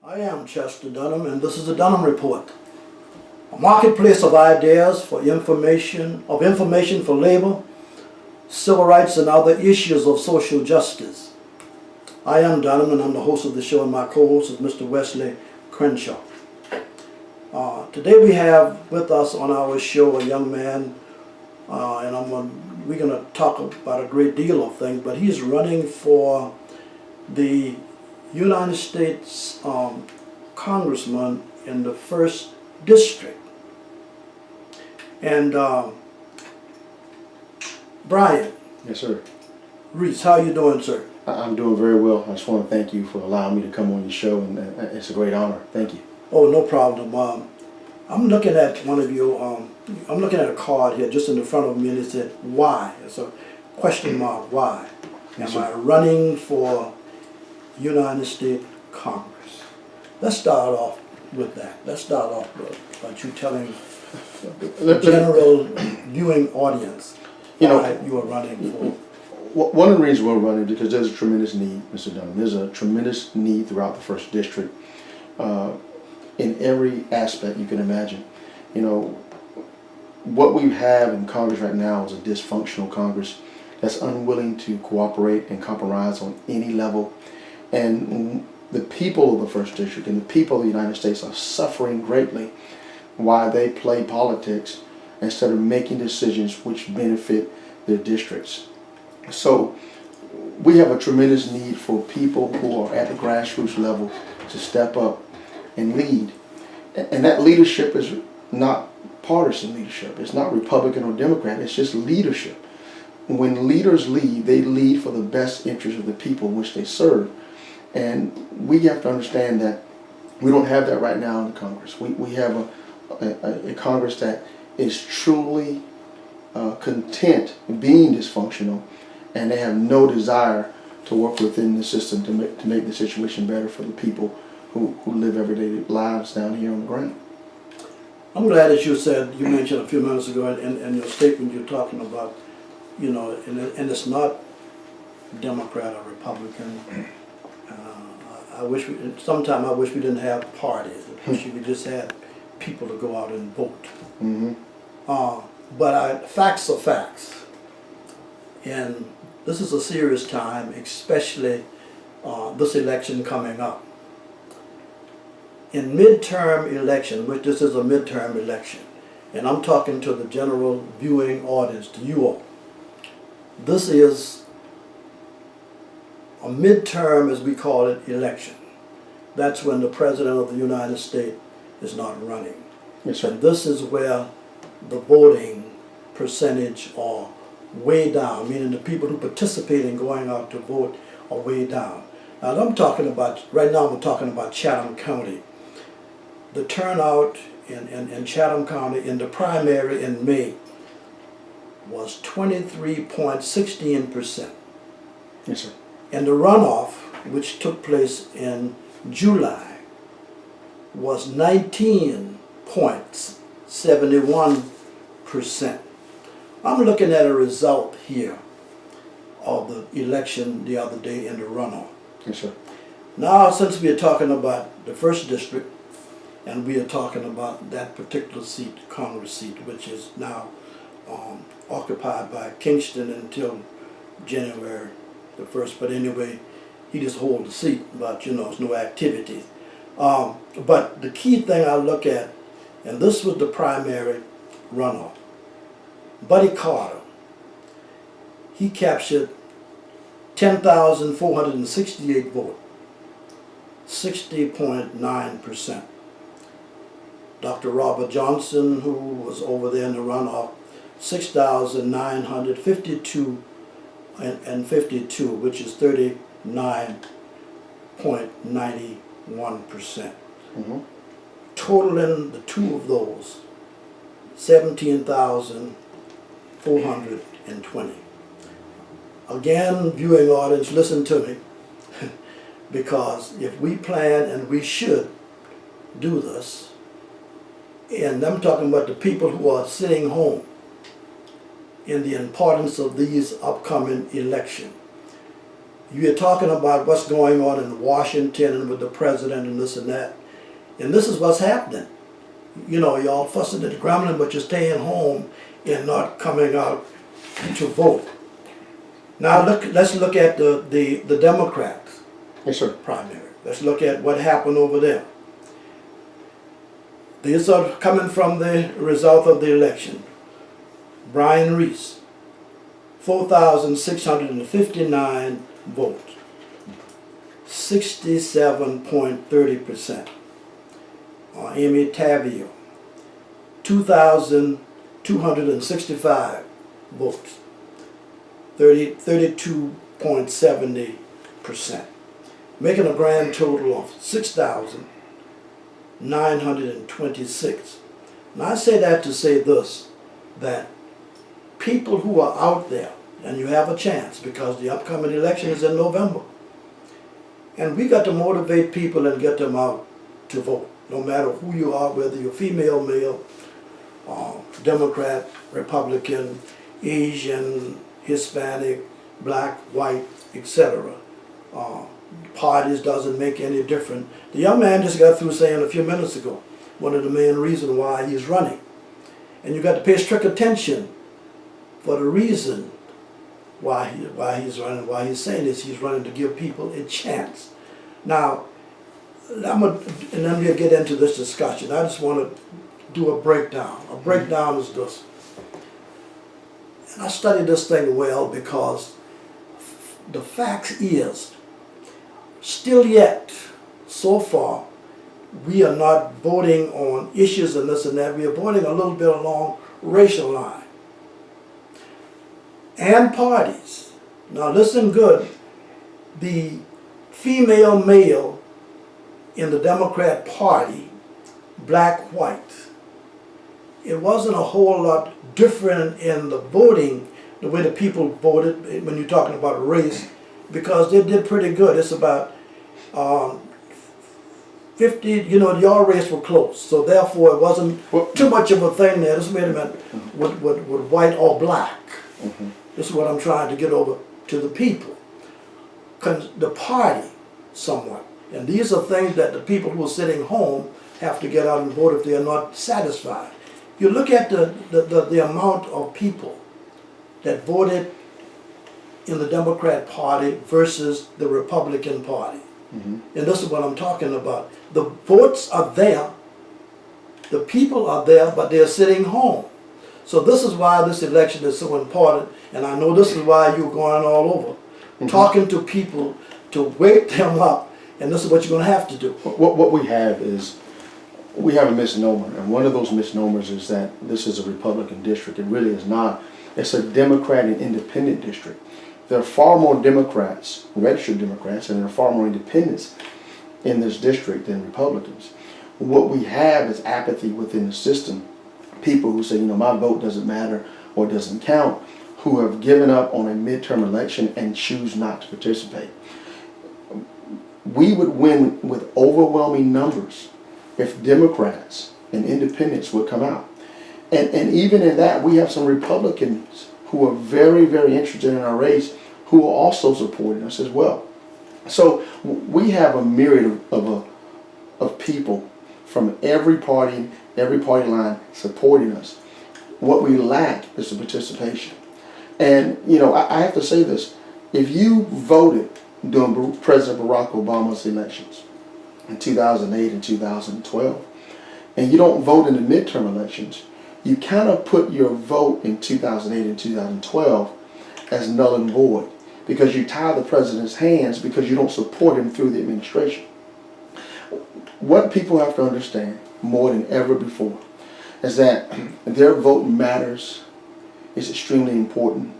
I am Chester Dunham, and this is the Dunham Report, a marketplace of ideas for information for labor, civil rights, and other issues of social justice. I am Dunham, and I'm the host of the show, and my co-host is Mr. Wesley Crenshaw. Today we have with us on our show a young man, and we're going to talk about a great deal of things, but he's running for the United States Congressman in the 1st District. And Brian. Yes, sir. Reese, how you doing, sir? I'm doing very well. I just want to thank you for allowing me to come on your show, and it's a great honor. Thank you. Oh, no problem. I'm looking at one of you. I'm looking at a card here just in the front of me, and it said, why? It's a question mark, why? Yes, Am I running for United States Congress? Let's start off with that. Let's start off with you telling the general viewing audience why you are running for. One of the reasons we're running because there's a tremendous need, Mr. Dunham. There's a tremendous need throughout the 1st District in every aspect you can imagine. You know, what we have in Congress right now is a dysfunctional Congress that's unwilling to cooperate and compromise on any level. And the people of the 1st District and the people of the United States are suffering greatly while they play politics instead of making decisions which benefit their districts. So we have a tremendous need for people who are at the grassroots level to step up and lead. And that leadership is not partisan leadership. It's not Republican or Democrat. It's just leadership. When leaders lead, they lead for the best interest of the people which they serve. And we have to understand that we don't have that right now in the Congress. We have a Congress that is truly content being dysfunctional, and they have no desire to work within the system to make the situation better for the people who live everyday lives down here on the ground. I'm glad that you mentioned a few minutes ago in your statement you're talking about, you know, and it's not Democrat or Republican. I wish we didn't have parties. I wish we just had people to go out and vote. Mm-hmm. But facts are facts, and this is a serious time, especially this election coming up. In midterm election, which this is a midterm election, and I'm talking to the general viewing audience, to you all. This is a midterm, as we call it, election. That's when the President of the United States is not running. Yes, sir. And this is where the voting percentage are way down, meaning the people who participate in going out to vote are way down. Now right now we're talking about Chatham County. The turnout in Chatham County in the primary in May was 23.16%. Yes, sir. And the runoff, which took place in July, was 19.71%. I'm looking at a result here of the election the other day in the runoff. Yes, sir. Now, since we are talking about the 1st District, and we are talking about that particular seat, Congress seat, which is now occupied by Kingston until January the 1st. But anyway, he just holds the seat, but you know, there's no activities. But the key thing I look at, and this was the primary runoff, Buddy Carter, he captured 10,468 votes, 60.9%. Dr. Robert Johnson, who was over there in the runoff, 6,952 and 52, which is 39.91%. Mm-hmm. Totaling the two of those, 17,420. Again, viewing audience, listen to me, because if we plan, and we should do this, and I'm talking about the people who are sitting home, in the importance of these upcoming elections. You're talking about what's going on in Washington and with the president and this and that. And this is what's happening. You know, y'all fussing at the Gremlin, but you're staying home and not coming out to vote. Now let's look at the Democrats Yes, sir. primary. Let's look at what happened over there. These are coming from the result of the election. Brian Reese, 4,659 votes, 67.30%. Amy Tavio, 2,265 votes, 32.70%, making a grand total of 6,926. And I say that to say this, that people who are out there, and you have a chance because the upcoming election is in November, and we got to motivate people and get them out to vote, no matter who you are, whether you're female, male, Democrat, Republican, Asian, Hispanic, black, white, etc. Parties doesn't make any difference. The young man just got through saying a few minutes ago, one of the main reasons why he's running. And you got to pay strict attention for the reason why he's running, why he's saying this. He's running to give people a chance. Now, and then we'll get into this discussion. I just want to do a breakdown. A breakdown is this. And I studied this thing well because the fact is, still yet, so far, we are not voting on issues and this and that. We are voting a little bit along racial line. And parties. Now listen good. The female, male in the Democrat Party, black, white, it wasn't a whole lot different in the voting, the way the people voted when you're talking about race, because they did pretty good. It's about 50, you know, your race were close, so therefore it wasn't too much of a thing there. Just wait a minute, with white or black. This is what I'm trying to get over to the people. The party, somewhat. And these are things that the people who are sitting home have to get out and vote if they are not satisfied. You look at the amount of people that voted in the Democrat Party versus the Republican Party. And this is what I'm talking about. The votes are there, the people are there, but they're sitting home. So this is why this election is so important, and I know this is why you're going all over, talking to people to wake them up, and this is what you're going to have to do. What we have is, we have a misnomer, and one of those misnomers is that this is a Republican district. It really is not. It's a Democrat and independent district. There are far more Democrats, registered Democrats, and there are far more independents in this district than Republicans. What we have is apathy within the system. People who say, you know, my vote doesn't matter or doesn't count, who have given up on a midterm election and choose not to participate. We would win with overwhelming numbers if Democrats and independents would come out. And even in that, we have some Republicans who are very, very interested in our race, who are also supporting us as well. So we have a myriad of people from every party line supporting us. What we lack is the participation. And, you know, I have to say this. If you voted during President Barack Obama's elections in 2008 and 2012, and you don't vote in the midterm elections, you kind of put your vote in 2008 and 2012 as null and void, because you tie the president's hands because you don't support him through the administration. What people have to understand more than ever before is that their vote matters, is extremely important,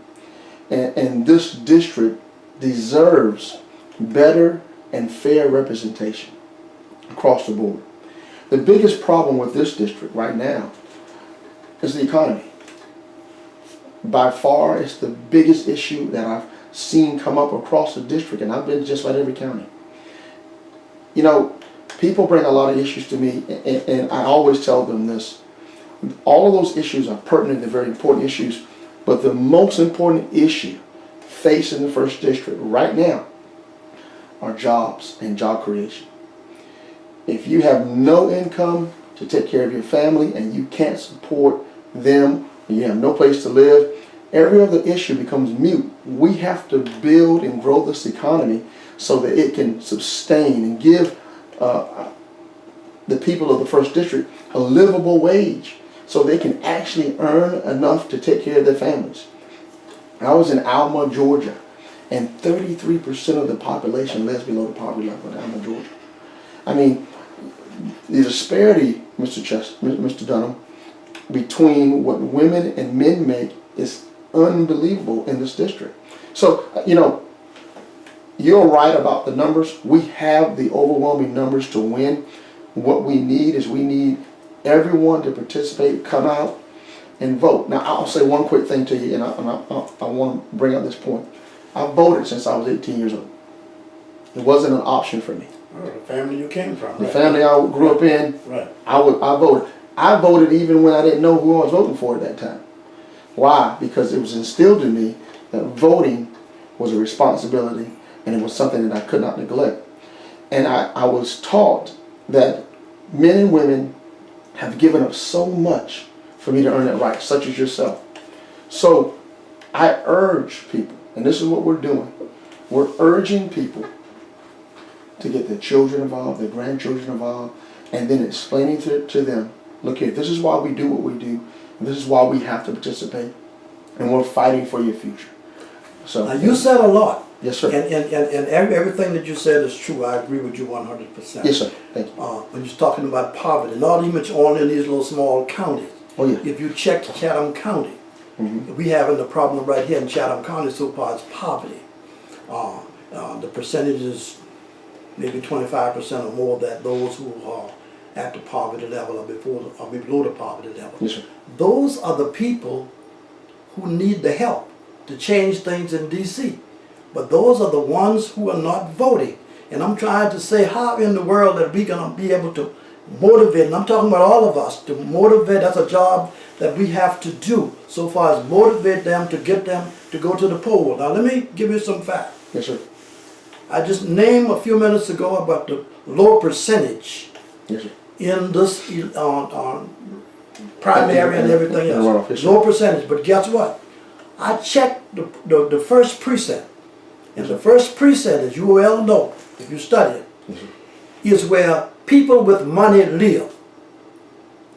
and this district deserves better and fair representation across the board. The biggest problem with this district right now is the economy. By far, it's the biggest issue that I've seen come up across the district, and I've been to just about every county. You know, people bring a lot of issues to me, and I always tell them this. All of those issues are pertinent and very important issues, but the most important issue facing the 1st District right now are jobs and job creation. If you have no income to take care of your family and you can't support them, and you have no place to live, every other issue becomes mute. We have to build and grow this economy so that it can sustain and give the people of the first district a livable wage so they can actually earn enough to take care of their families. I was in Alma, Georgia, and 33% of the population lives below the poverty level in Alma, Georgia. I mean, the disparity, Mr. Dunham, between what women and men make is unbelievable in this district. So, you're right about the numbers. We have the overwhelming numbers to win. What we need is we need everyone to participate, come out, and vote. Now, I'll say one quick thing to you, and I want to bring up this point. I voted since I was 18 years old. It wasn't an option for me. Oh, the family you came from. The right? family I grew up in, right. I voted. I voted even when I didn't know who I was voting for at that time. Why? Because it was instilled in me that voting was a responsibility and it was something that I could not neglect. And I was taught that men and women have given up so much for me to earn that right, such as yourself. So I urge people, and this is what we're doing, we're urging people to get their children involved, their grandchildren involved, and then explaining to them, look here, this is why we do what we do, and this is why we have to participate, and we're fighting for your future. So now you said a lot. Yes, sir. And everything that you said is true. I agree with you 100%. Yes, sir. Thank you. When you're talking about poverty, not even only in these little small counties. Oh, yeah. If you check Chatham County, we having the problem right here in Chatham County so far as poverty. The percentage is maybe 25% or more that those who are at the poverty level or below the poverty level. Yes, sir. Those are the people who need the help to change things in D.C. But those are the ones who are not voting. And I'm trying to say, how in the world are we going to be able to motivate, and I'm talking about all of us, to motivate, that's a job that we have to do, so far as motivate them to get them to go to the poll. Now let me give you some facts. Yes, sir. I just named a few minutes ago about the low percentage Yes, sir. in this primary and everything else. Yes, sir. Low percentage, but guess what? I checked the first precinct. And the first precinct, as you well know, if you study it, is where people with money live.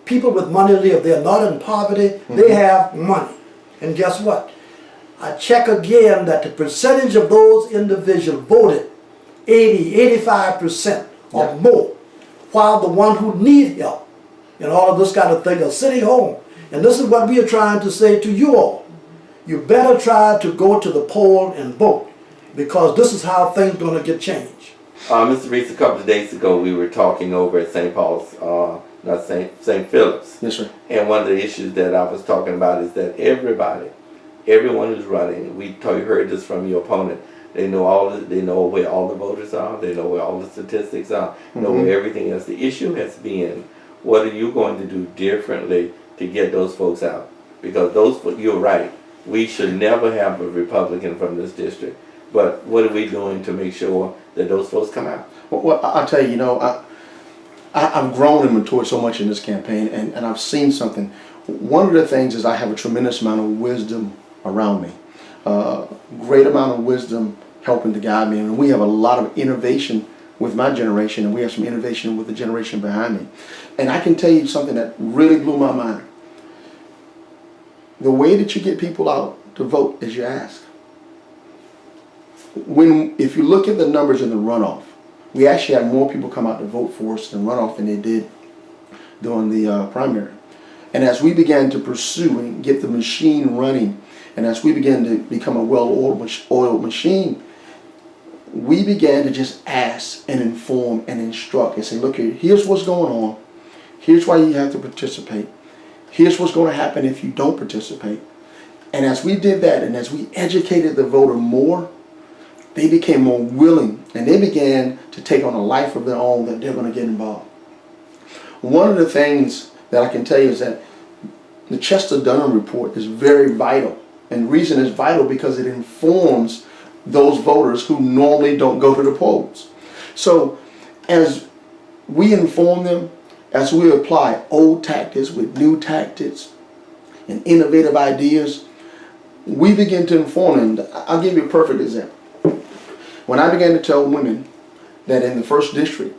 People with money live. They're not in poverty. They have money. And guess what? I check again that the percentage of those individuals voted 85% or more, while the one who need help and all of this kind of thing are sitting home. And this is what we are trying to say to you all. You better try to go to the poll and vote, because this is how things are going to get changed. Mr. Reese, a couple of days ago we were talking over at St. Paul's, not St. Philip's. Yes, sir. And one of the issues that I was talking about is that everyone who's running, you heard this from your opponent, they know where all the voters are, they know where all the statistics are, know where everything is. The issue has been, what are you going to do differently to get those folks out? Because you're right, we should never have a Republican from this district. But what are we doing to make sure that those folks come out? Well, I'll tell you, I've grown and matured so much in this campaign, and I've seen something. One of the things is I have a tremendous amount of wisdom around me. Great amount of wisdom helping to guide me. And we have a lot of innovation with my generation, and we have some innovation with the generation behind me. And I can tell you something that really blew my mind. The way that you get people out to vote is you ask. If you look at the numbers in the runoff, we actually had more people come out to vote for us in runoff than they did during the primary. And as we began to pursue and get the machine running, and as we began to become a well-oiled machine, we began to just ask and inform and instruct and say, look here, here's what's going on. Here's why you have to participate. Here's what's going to happen if you don't participate. And as we did that, and as we educated the voter more, they became more willing, and they began to take on a life of their own that they're going to get involved. One of the things that I can tell you is that the Dunham Report is very vital. And the reason it's vital because it informs those voters who normally don't go to the polls. So as we inform them, as we apply old tactics with new tactics and innovative ideas, we begin to inform them. I'll give you a perfect example. When I began to tell women that in the first district,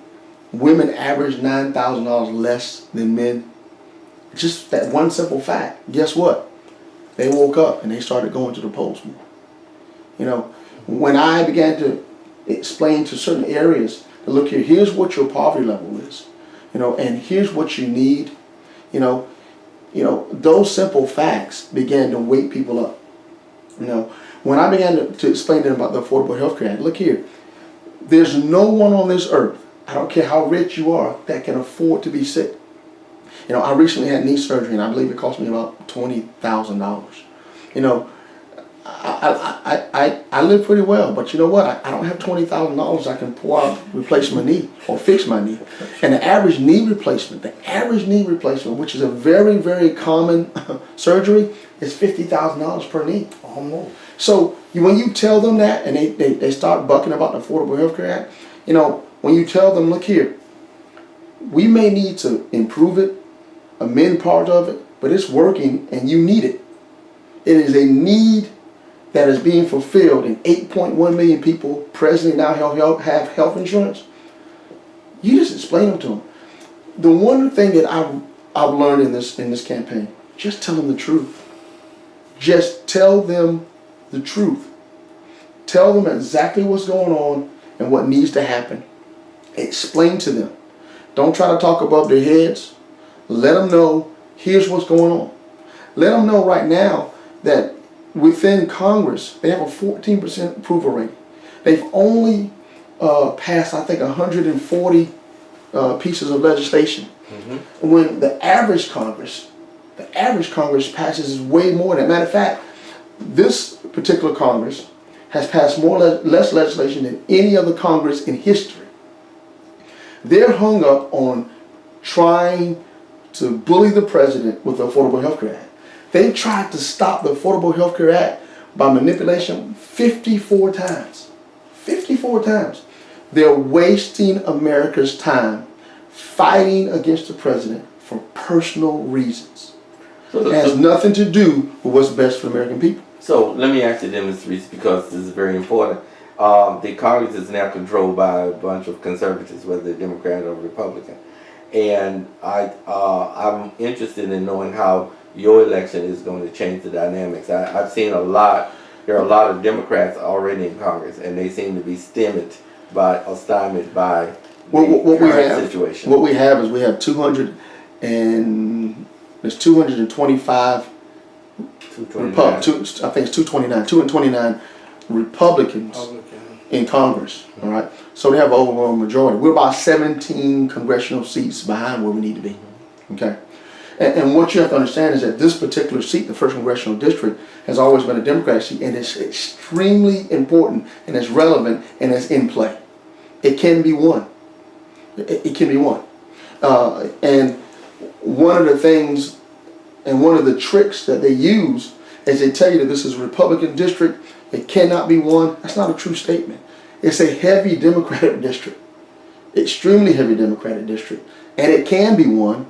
women average $9,000 less than men, just that one simple fact, guess what? They woke up and they started going to the polls more. You know, when I began to explain to certain areas, look here, here's what your poverty level is, you know, and here's what you need, you know, those simple facts began to wake people up. You know, when I began to explain to them about the Affordable Health Care Act, look here, there's no one on this earth, I don't care how rich you are, that can afford to be sick. You know, I recently had knee surgery, and I believe it cost me about $20,000. You know, I live pretty well, but you know what? I don't have $20,000 I can pour out, replace my knee or fix my knee. And the average knee replacement, which is a very, very common surgery, is $50,000 per knee. Almost. So when you tell them that, and they start bucking about the Affordable Health Care Act, you know, when you tell them, look here, we may need to improve it, amend part of it, but it's working and you need it. It is a need that is being fulfilled, and 8.1 million people presently now have health insurance. You just explain them to them. The one thing that I've learned in this campaign, just tell them the truth. Just tell them the truth. Tell them exactly what's going on and what needs to happen. Explain to them. Don't try to talk above their heads. Let them know, here's what's going on. Let them know right now that within Congress, they have a 14% approval rating. They've only passed, I think, 140 pieces of legislation. Mm-hmm. When the average Congress passes way more than that. Matter of fact, this particular Congress has passed less legislation than any other Congress in history. They're hung up on trying to bully the president with the Affordable Health Care Act. They've tried to stop the Affordable Health Care Act by manipulation 54 times. 54 times. They're wasting America's time fighting against the president for personal reasons. So it has nothing to do with what's best for the American people. So let me ask you then, Mr. Reese, because this is very important. The Congress is now controlled by a bunch of conservatives, whether they're Democrat or Republican. And I'm interested in knowing how your election is going to change the dynamics. I've seen there are a lot of Democrats already in Congress, and they seem to be stymied by the current situation. What we have is we have 225 229 Republicans in Congress. All right, so they have an overwhelming majority. We're about 17 congressional seats behind where we need to be. Okay, and what you have to understand is that this particular seat, the 1st Congressional District, has always been a Democratic seat, and it's extremely important, and it's relevant, and it's in play. It can be won. It can be won. And one of the things, and one of the tricks that they use is they tell you that this is a Republican district, it cannot be won. That's not a true statement. It's a heavy Democratic district, extremely heavy Democratic district, and it can be won.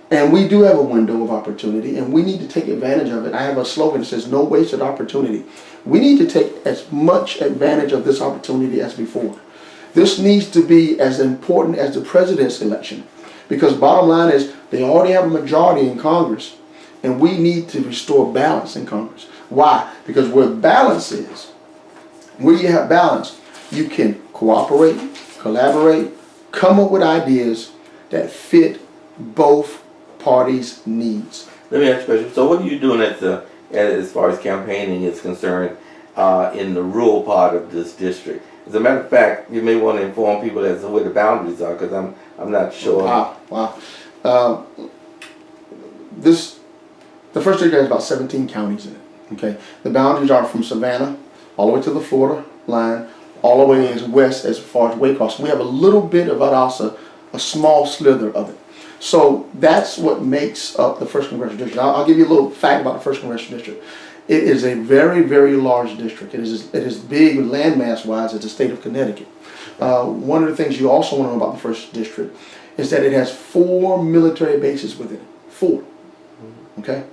And we do have a window of opportunity, and we need to take advantage of it. I have a slogan that says, no wasted opportunity. We need to take as much advantage of this opportunity as before. This needs to be as important as the president's election, because bottom line is they already have a majority in Congress, and we need to restore balance in Congress. Why? Because where balance is, where you have balance, you can cooperate, collaborate, come up with ideas that fit both parties' needs. Let me ask you a question. So what are you doing as far as campaigning is concerned in the rural part of this district? As a matter of fact, you may want to inform people as to where the boundaries are, because I'm not sure. Wow. The first district has about 17 counties in it. Okay, the boundaries are from Savannah all the way to the Florida line, all the way as west as far as Waycross. We have a little bit of Valdosta, a small slither of it. So that's what makes up the 1st Congressional District. I'll give you a little fact about the 1st Congressional District. It is a very, very large district. It is big landmass-wise as the state of Connecticut. One of the things you also want to know about the first district is that it has 4 military bases within it. 4. Okay?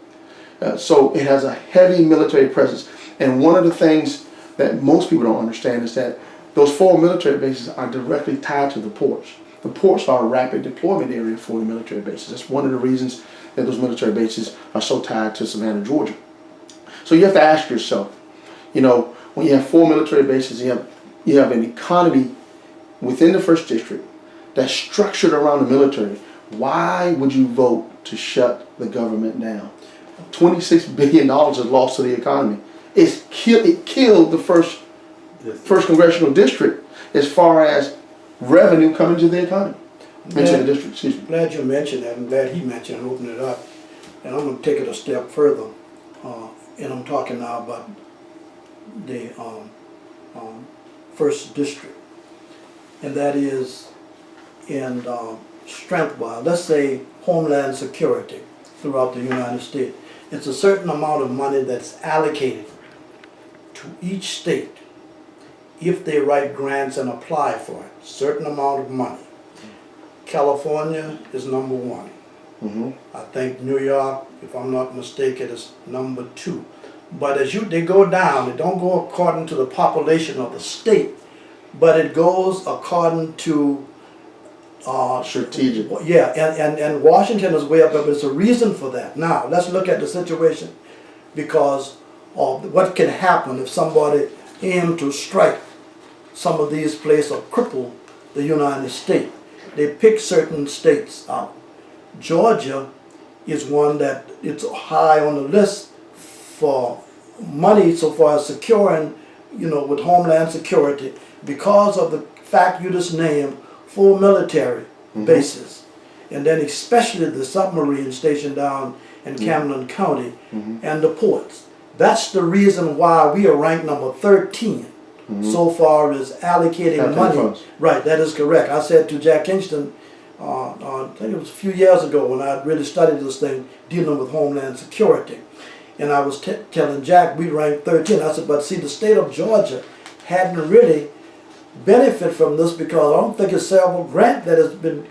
So it has a heavy military presence. And one of the things that most people don't understand is that those 4 military bases are directly tied to the ports. The ports are a rapid deployment area for the military bases. That's one of the reasons that those military bases are so tied to Savannah, Georgia. So you have to ask yourself, you know, when you have 4 military bases, you have an economy within the first district that's structured around the military. Why would you vote to shut the government down? $26 billion is lost to the economy. It killed the first congressional district as far as revenue coming to the economy. Into the district, excuse me. Glad you mentioned that. I'm glad he mentioned and opened it up. And I'm going to take it a step further. And I'm talking now about the first district. And that is in strength-wise. Let's say Homeland Security throughout the United States. It's a certain amount of money that's allocated to each state if they write grants and apply for it. Certain amount of money. California is number 1. Mm-hmm. I think New York, if I'm not mistaken, is number 2. But as they go down, it don't go according to the population of the state, but it goes according to strategic. Yeah, and Washington is way up there, but it's a reason for that. Now, let's look at the situation because of what can happen if somebody aimed to strike some of these places or cripple the United States. They pick certain states out. Georgia is one that it's high on the list for money so far as securing, you know, with Homeland Security because of the fact you just named 4 military bases. And then especially the submarine station down in Camden County and the ports. That's the reason why we are ranked number 13 so far as allocating money. Funds. Right, that is correct. I said to Jack Kingston, I think it was a few years ago when I really studied this thing dealing with Homeland Security. And I was telling Jack we ranked 13. I said, but see, the state of Georgia hadn't really benefited from this because I don't think it's several grant that has been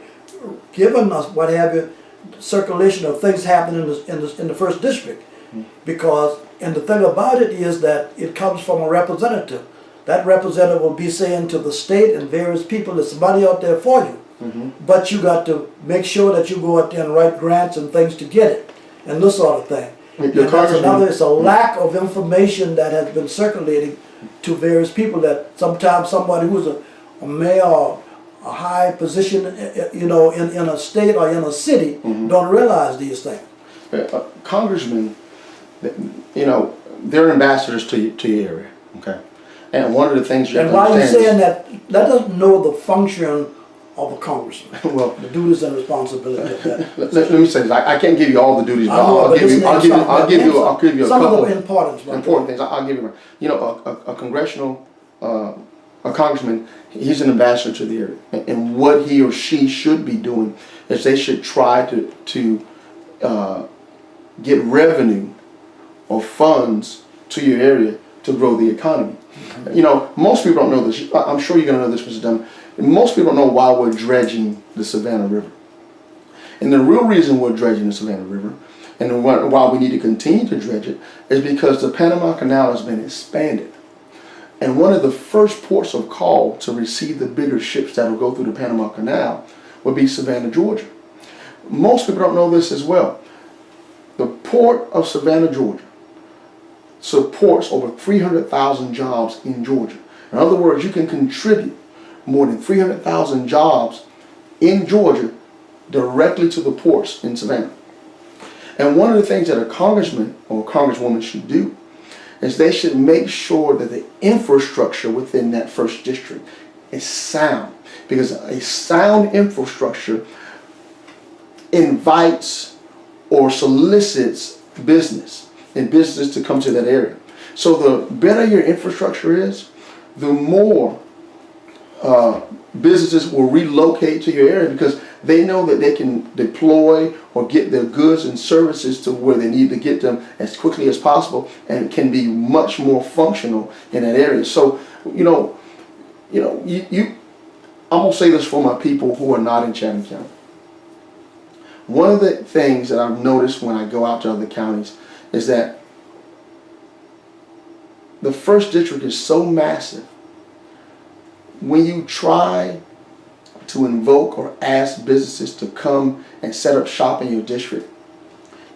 given us, what have you, circulation of things happening in the first district. Because, and the thing about it is that it comes from a representative. That representative will be saying to the state and various people, there's money out there for you. But you got to make sure that you go out there and write grants and things to get it, and this sort of thing. And that's another, it's a lack of information that has been circulating to various people that sometimes somebody who's a mayor or a high position, you know, in a state or in a city don't realize these things. Congressmen, you know, they're ambassadors to your area, okay? And one of the things you have to understand. And why are you saying that? Let us know the function of a congressman. Well, the duties and responsibility of that. Let me say this. I can't give you all the duties, but I'll give you a couple of important things. I'll give you. You know, a congressional, a congressman, he's an ambassador to the area, and what he or she should be doing is they should try to get revenue or funds to your area to grow the economy. You know, most people don't know this. I'm sure you're going to know this, Mr. Dunham. Most people don't know why we're dredging the Savannah River. And the real reason we're dredging the Savannah River, and why we need to continue to dredge it, is because the Panama Canal has been expanded. And one of the first ports of call to receive the bigger ships that will go through the Panama Canal would be Savannah, Georgia. Most people don't know this as well. The port of Savannah, Georgia supports over 300,000 jobs in Georgia. In other words, you can contribute more than 300,000 jobs in Georgia directly to the ports in Savannah. And one of the things that a congressman or a congresswoman should do is they should make sure that the infrastructure within that first district is sound. Because a sound infrastructure invites or solicits business and business to come to that area. So the better your infrastructure is, the more businesses will relocate to your area, because They know that they can deploy or get their goods and services to where they need to get them as quickly as possible, and can be much more functional in that area. So, I'm gonna say this for my people who are not in Chatham County. One of the things that I've noticed when I go out to other counties is that the first district is so massive. When you try to invoke or ask businesses to come and set up shop in your district,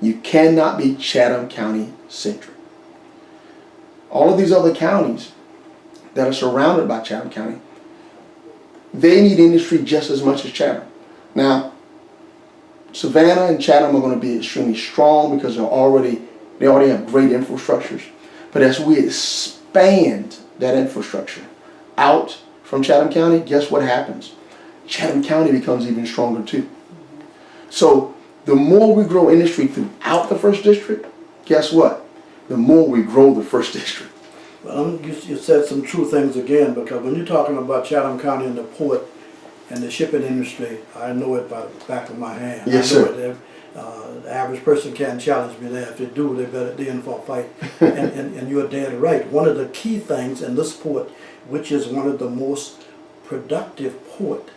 you cannot be Chatham County centric. All of these other counties that are surrounded by Chatham County, they need industry just as much as Chatham. Now, Savannah and Chatham are going to be extremely strong because they already have great infrastructures. But as we expand that infrastructure out from Chatham County, guess what happens? Chatham County becomes even stronger too. So the more we grow industry throughout the first district, guess what? The more we grow the first district. Well, you said some true things again, because when you're talking about Chatham County and the port and the shipping industry, I know it by the back of my hand. Yes, I know sir. it. The average person can't challenge me there. If they do, they better be in for a fight. and you're dead right. One of the key things in this port, which is one of the most productive port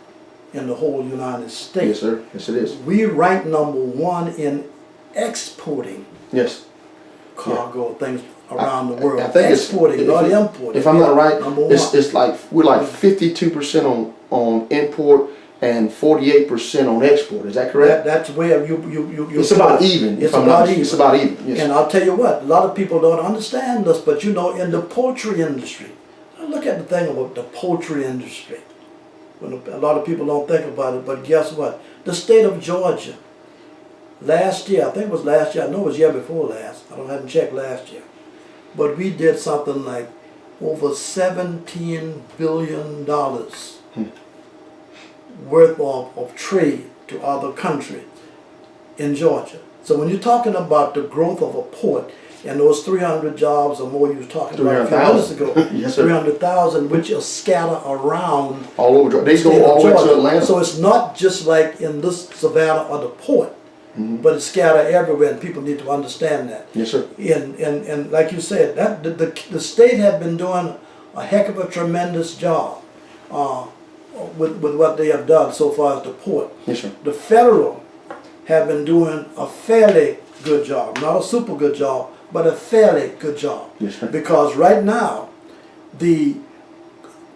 in the whole United States. Yes, sir. Yes, it is. We rank #1 in exporting Yes. cargo things around the world. I think exporting, not importing. If I'm not right, #1. it's like we're like 52% on import and 48% on export. Is that correct? That's where you It's about even. It's about even. It's about even. Yes. And I'll tell you what, a lot of people don't understand this, but in the poultry industry, look at the thing about the poultry industry. When a lot of people don't think about it, but guess what? The state of Georgia, last year, I think it was last year, I know it was year before last, I haven't checked last year, but we did something like over $17 billion worth of trade to other countries in Georgia. So when you're talking about the growth of a port, and those 300 jobs or more you were talking about a few minutes ago, Yes, sir. 300,000, which are scattered around all over Georgia. They go all the way to Atlanta. So it's not just like in this Savannah or the port, but it's scattered everywhere, and people need to understand that. Yes, sir. And like you said, that the state had been doing a heck of a tremendous job with what they have done so far as the port. Yes, sir. The federal have been doing a fairly good job, not a super good job, but a fairly good job. Yes, sir. Because right now, the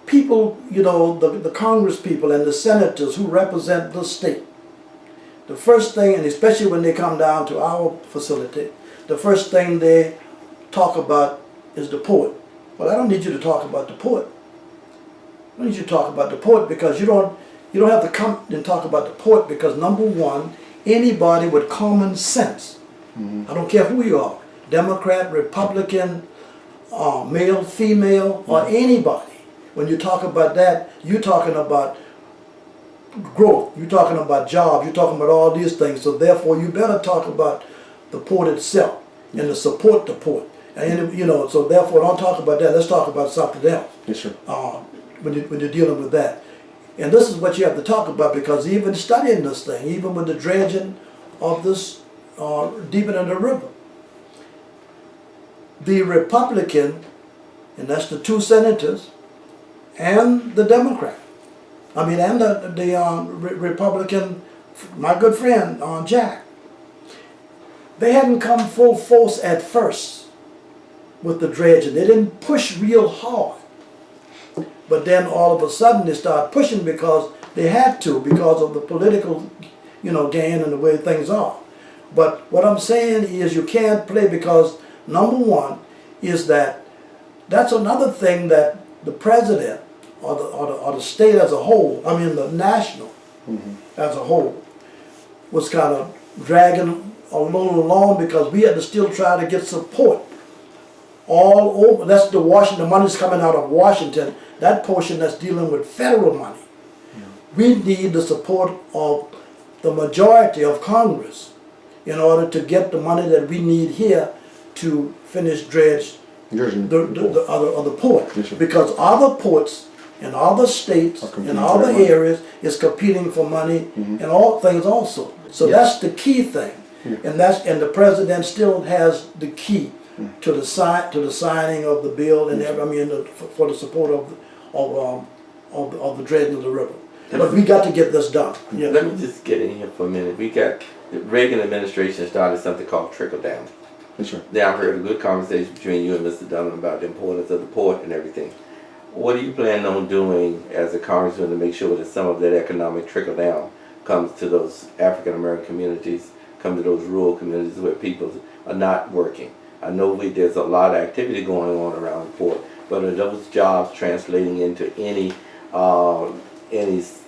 people, the Congress people and the senators who represent the state, the first thing, and especially when they come down to our facility, the first thing they talk about is the port. Well, I don't need you to talk about the port. I need you to talk about the port because you don't have to come and talk about the port, because #1, anybody with common sense, I don't care who you are, Democrat, Republican, male, female, or anybody, when you talk about that, you're talking about growth, you're talking about jobs, you're talking about all these things. So therefore, you better talk about the port itself and to support the port. And so therefore, don't talk about that. Let's talk about something else. Yes, sir. When you're dealing with that. And this is what you have to talk about, because even studying this thing, even with the dredging of this deeper in the river, the Republican, and that's the 2 senators, and the Democrat, and the Republican, my good friend Jack, they hadn't come full force at first with the dredging. They didn't push real hard. But then all of a sudden they started pushing because they had to, because of the political, gain and the way things are. But what I'm saying is you can't play, because #1 is that's another thing that the president or the state as a whole, the national as a whole, was kind of dragging a little along, because we had to still try to get support all over. That's the money's coming out of Washington, that portion that's dealing with federal money. We need the support of the majority of Congress in order to get the money that we need here to finish dredge the other port. Yes, sir. Because other ports in other states, in other areas, is competing for money and all things also. So that's the key thing, and the president still has the key to the signing of the bill and for the support of the dredging of the river. But we got to get this done. Yeah. Let me just get in here for a minute. The Reagan administration started something called trickle down. That's right. Now I've heard a good conversation between you and Mr. Dunham about the importance of the port and everything. What are you planning on doing as a congressman to make sure that some of that economic trickle down comes to those African American communities, come to those rural communities where people are not working? I know there's a lot of activity going on around the port, but are those jobs translating into anything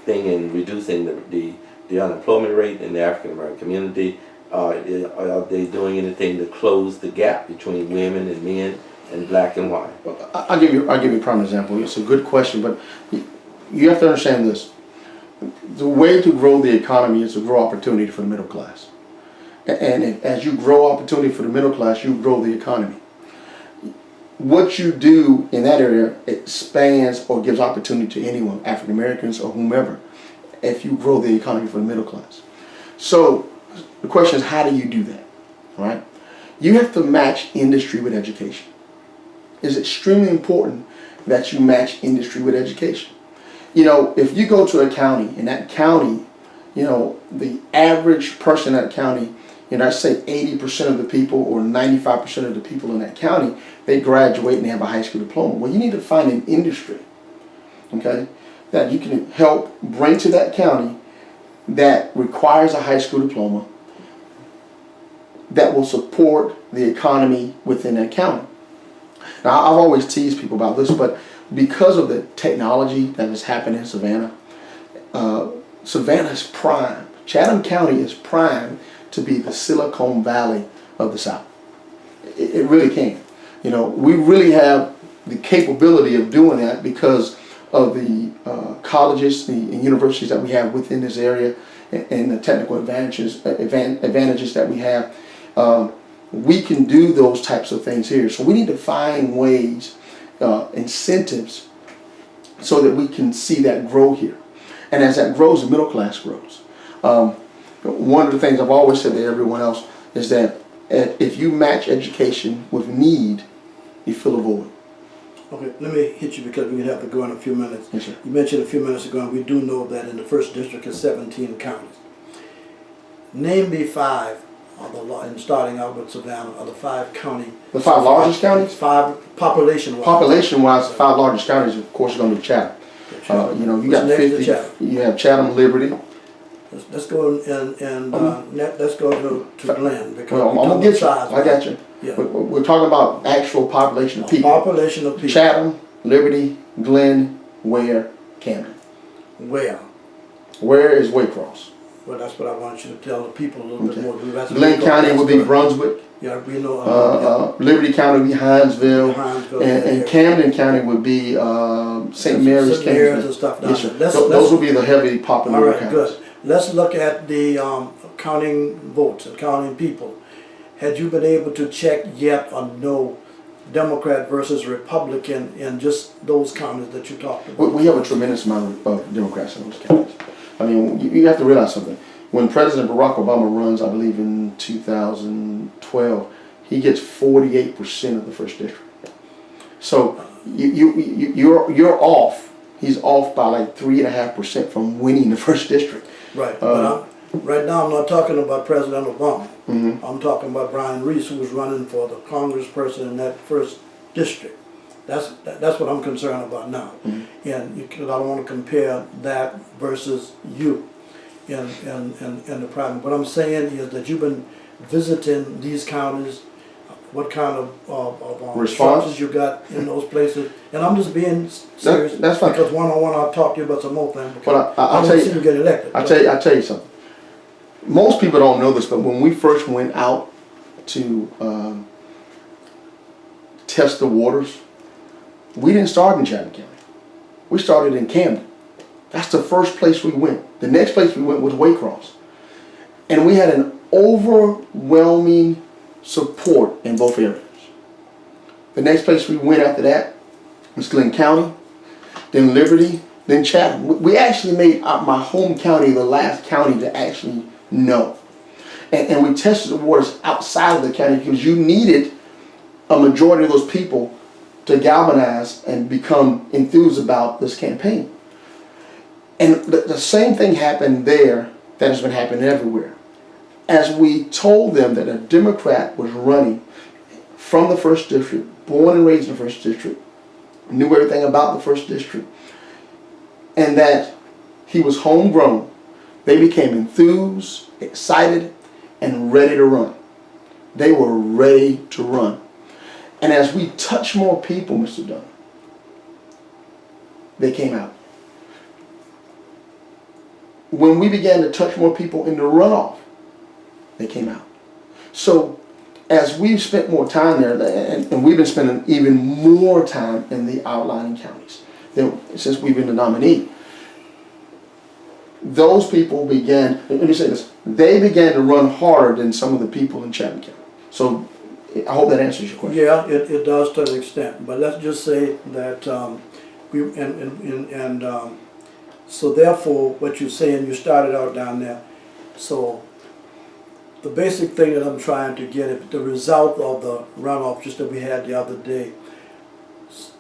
in reducing the unemployment rate in the African American community? Are they doing anything to close the gap between women and men and black and white? I'll give you a prime example. It's a good question, but you have to understand this. The way to grow the economy is to grow opportunity for the middle class. And as you grow opportunity for the middle class, you grow the economy. What you do in that area expands or gives opportunity to anyone, African Americans or whomever, if you grow the economy for the middle class. So the question is, how do you do that? All right? You have to match industry with education. It's extremely important that you match industry with education. You know, if you go to a county, and that county, you know, the average person in that county, you know, I say 80% of the people or 95% of the people in that county, they graduate and they have a high school diploma. Well, you need to find an industry, okay, that you can help bring to that county that requires a high school diploma that will support the economy within that county. Now, I've always teased people about this, but because of the technology that has happened in Savannah, Savannah is prime. Chatham County is prime to be the Silicon Valley of the South. It really can. You know, we really have the capability of doing that because of the colleges and universities that we have within this area and the technical advantages that we have. We can do those types of things here. So we need to find ways, incentives, so that we can see that grow here. And as that grows, the middle class grows. One of the things I've always said to everyone else is that if you match education with need, you fill a void. Okay, let me hit you because we have to go in a few minutes. Yes, sir. You mentioned a few minutes ago, and we do know that in the first district is 17 counties. Name me five, and starting out with Savannah, are the 5 county. The 5 largest counties? 5 population-wise. Population-wise, the 5 largest counties, of course, are going to be Chatham. You know, you got 50. You have Chatham, Liberty. Let's go let's go to Glenn because I'm gonna get you. size. I got you. Yeah. We're talking about actual population of people. Population of people. Chatham, Liberty, Glenn, Ware, Camden. Ware is Waycross. Well, that's what I want you to tell the people a little bit more. Glenn County would be Brunswick. Yeah, we know. Liberty County would be Hinesville. And Camden County would be St. Mary's, and stuff down yes, sir. there. Those would be the heavily populated counties. Good. Let's look at the counting votes and counting people. Had you been able to check yet or no Democrat versus Republican in just those counties that you talked about? We have a tremendous amount of Democrats in those counties. I mean, you have to realize something. When President Barack Obama runs, I believe in 2012, he gets 48% of the first district. So you're off. He's off by like 3.5% from winning the first district. Right. But right now, I'm not talking about President Obama. I'm talking about Brian Reese, who was running for the congressperson in that first district. That's what I'm concerned about now. And because I don't want to compare that versus you in the primary. What I'm saying is that you've been visiting these counties. What kind of responses you got in those places? And I'm just being serious. That's fine. Because one-on-one I'll talk to you about some more things. But I'll tell you, get elected. I'll tell you something. Most people don't know this, but when we first went out to test the waters, we didn't start in Chatham County. We started in Camden. That's the first place we went. The next place we went was Waycross. And we had an overwhelming support in both areas. The next place we went after that was Glenn County. then Liberty, then Chatham. We actually made my home county the last county to actually know. And we tested the waters outside of the county because you needed a majority of those people to galvanize and become enthused about this campaign. And the same thing happened there that has been happening everywhere. As we told them that a Democrat was running from the 1st District, born and raised in the 1st District, knew everything about the 1st District, and that he was homegrown, they became enthused, excited, and ready to run. They were ready to run. And as we touch more people, Mr. Dunn, they came out. When we began to touch more people in the runoff, they came out. So as we've spent more time there, and we've been spending even more time in the outlying counties since we've been the nominee, those people began, let me say this, they began to run harder than some of the people in Chatham County. So I hope that answers your question. Yeah, it does to an extent. But let's just say that so therefore, what you're saying, you started out down there. So the basic thing that I'm trying to get at, the result of the runoff just that we had the other day,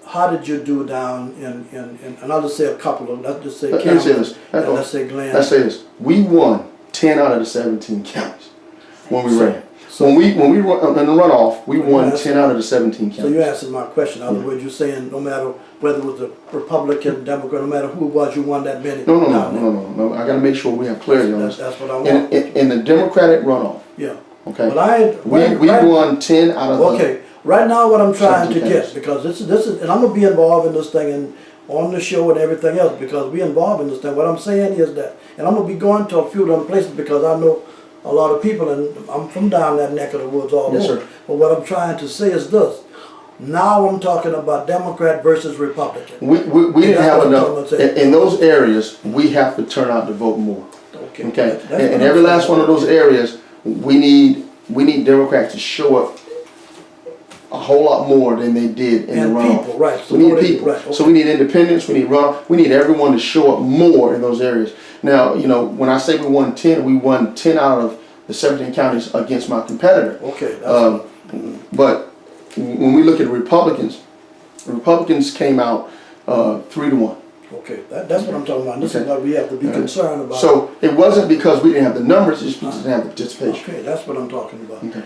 how did you do down in and I'll just say a couple of, let's just say Cameron, and let's say Glenn. Let's say this. We won 10 out of the 17 counties when we ran. So when we run in the runoff, we won 10 out of the 17 counties. So you answered my question. In other words, you're saying no matter whether it was a Republican, Democrat, no matter who it was, you won that many. No. I got to make sure we have clarity on this. That's what I want. In the Democratic runoff. Yeah. Okay. But we won 10 out of the. Okay. Right now, what I'm trying to counties. get, because this is, and I'm gonna be involved in this thing and on the show and everything else because we involved in this thing. What I'm saying is that, and I'm gonna be going to a few different places because I know a lot of people, and I'm from down that neck of the woods all Yes, over. sir. But what I'm trying to say is this. Now I'm talking about Democrat versus Republican. We didn't have enough. In those areas, we have to turn out to vote more. Okay. Okay. That's In every last one of those areas, we need Democrats to show up a whole lot more than they did in the runoff. People, right. We need people. Right, okay. So we need independents, we need runoff, we need everyone to show up more in those areas. Now, you know, when I say we won 10 out of the 17 counties against my competitor. Okay. But when we look at Republicans came out 3-1. Okay, that's what I'm talking about. This is what we have to be concerned about. So it wasn't because we didn't have the numbers, it's because we didn't have the participation. Okay, that's what I'm talking about. Okay.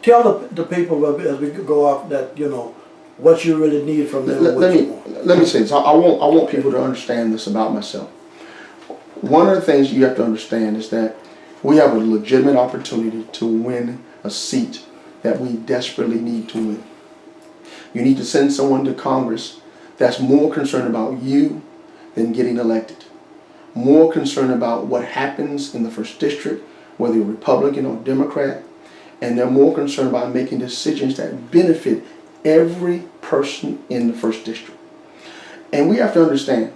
Tell the people as we go off that, you know, what you really need from them. Let me say this. I want people to understand this about myself. One of the things you have to understand is that we have a legitimate opportunity to win a seat that we desperately need to win. You need to send someone to Congress that's more concerned about you than getting elected. More concerned about what happens in the 1st District, whether you're Republican or Democrat, and they're more concerned about making decisions that benefit every person in the 1st District. And we have to understand,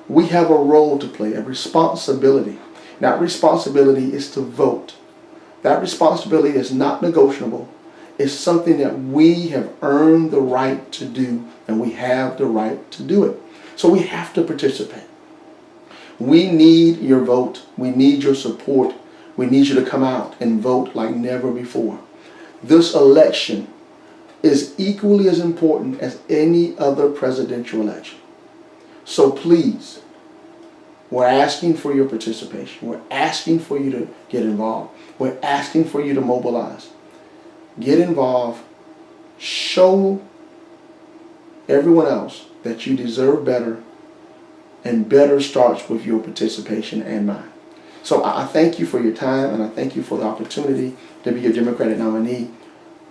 we have a role to play, a responsibility. That responsibility is to vote. That responsibility is not negotiable. It's something that we have earned the right to do, and we have the right to do it. So we have to participate. We need your vote. We need your support. We need you to come out and vote like never before. This election is equally as important as any other presidential election. So please, we're asking for your participation. We're asking for you to get involved. We're asking for you to mobilize. Get involved. Show everyone else that you deserve better, and better starts with your participation and mine. So I thank you for your time, and I thank you for the opportunity to be your Democratic nominee.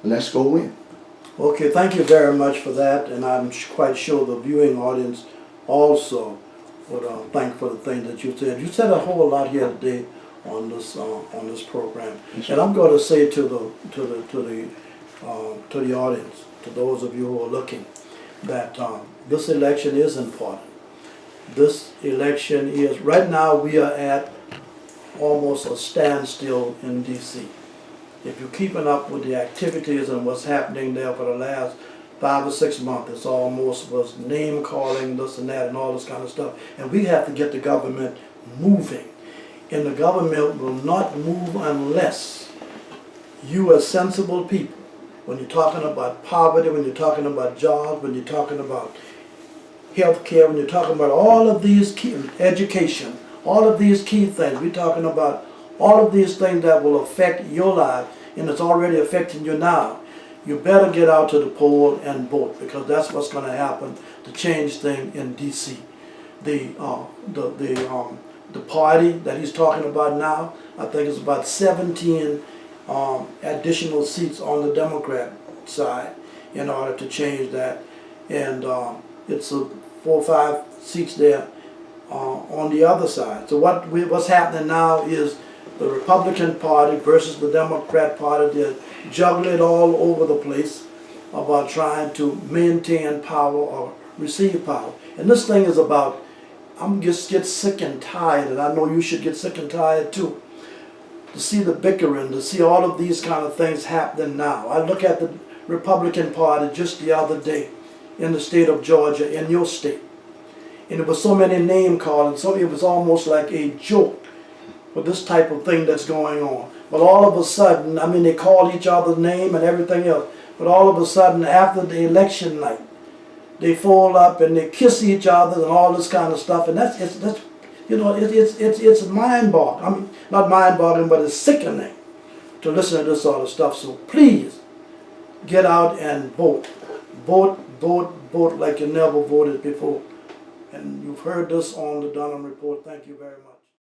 Let's go win. Okay, thank you very much for that, and I'm quite sure the viewing audience also would thank for the things that you said. You said a whole lot here today on this program, Yes, and I'm going to say to the audience, to those of you who are looking, that this election is important. This election is, right now we are at almost a standstill in D.C. If you're keeping up with the activities and what's happening there for the last 5 or 6 months. It's almost was name calling, this and that, and all this kind of stuff. And we have to get the government moving. And the government will not move unless you as sensible people, when you're talking about poverty, when you're talking about jobs, when you're talking about health care, when you're talking about all of these key, education, all of these key things, we're talking about all of these things that will affect your life, and it's already affecting you now. You better get out to the poll and vote, because that's what's going to happen to change things in D.C. The party that he's talking about now, I think it's about 17 additional seats on the Democrat side in order to change that, and it's 4 or 5 seats there on the other side. So what's happening now is the Republican Party versus the Democrat Party. They're juggling all over the place about trying to maintain power or receive power. And this thing is about, I'm just get sick and tired, and I know you should get sick and tired too, to see the bickering, to see all of these kind of things happening now. I look at the Republican Party just the other day in the state of Georgia, in your state, and it was so many name calling, so it was almost like a joke with this type of thing that's going on. But all of a sudden, I mean, they call each other's name and everything else, but all of a sudden, after the election night, they fold up and they kiss each other and all this kind of stuff, and that's you know, it's mind-boggling. I mean, not mind-boggling, but it's sickening to listen to this sort of stuff. So please, get out and vote. Vote, vote, vote like you never voted before. And you've heard this on the Dunham Report. Thank you very much.